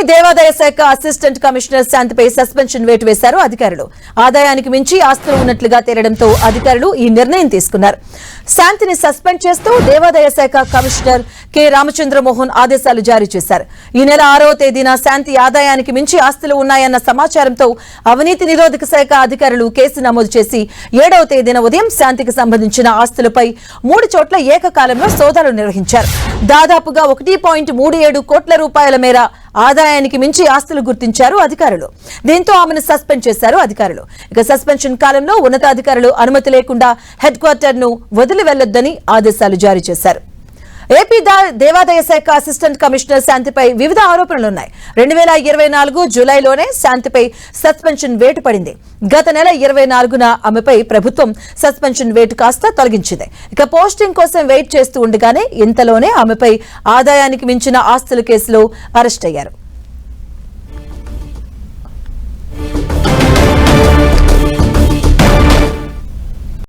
దేవాదాయ శాఖ assistant commissioner శాంతిపై suspension వేటు వేశారు అధికారులు. ఆదాయానికి మించి ఆస్తులు ఉన్నట్లుగా తేలడంతో అధికారులు ఈ నిర్ణయం తీసుకున్నారు. శాంతిని సస్పెండ్ చేస్తూ దేవాదాయ శాఖ కమిషనర్ కె రామచంద్రమోహన్ ఆదేశాలు జారీ చేశారు. ఈ నెల 6వ తేదీన శాంతి ఆదాయానికి మించి ఆస్తులు ఉన్నాయన్న సమాచారంతో అవినీతి నిరోధక శాఖ అధికారులు కేసు నమోదు చేసి 7వ తేదీన ఉదయం శాంతికి సంబంధించిన ఆస్తులపై 3 చోట్ల ఏకకాలంలో సోదాలు నిర్వహించారు. దాదాపుగా 1.37 కోట్ల రూపాయల మేర ఆదాయానికి మించి ఆస్తులు గుర్తించారు అధికారులు. దీంతో ఆమెను సస్పెండ్ చేశారు అధికారులు. ఇక సస్పెన్షన్ కాలంలో ఉన్నతాధికారులు అనుమతి లేకుండా హెడ్ క్వార్టర్ ను వదిలి వెళ్లొద్దని ఆదేశాలు జారీ చేశారు. ఏపీ దేవాదాయ శాఖ అసిస్టెంట్ కమిషనర్ శాంతిపై వివిధ ఆరోపణలున్నాయి. 2024 జూలైలోనే శాంతిపై సస్పెన్షన్ వేటు పడింది. గత నెల 24న ఆమెపై ప్రభుత్వం సస్పెన్షన్ వేటు కాస్త తొలగించింది. ఇక పోస్టింగ్ కోసం వెయిట్ చేస్తూ ఉండగానే ఇంతలోనే ఆమెపై ఆదాయానికి మించిన ఆస్తుల కేసులో అరెస్ట్ అయ్యారు.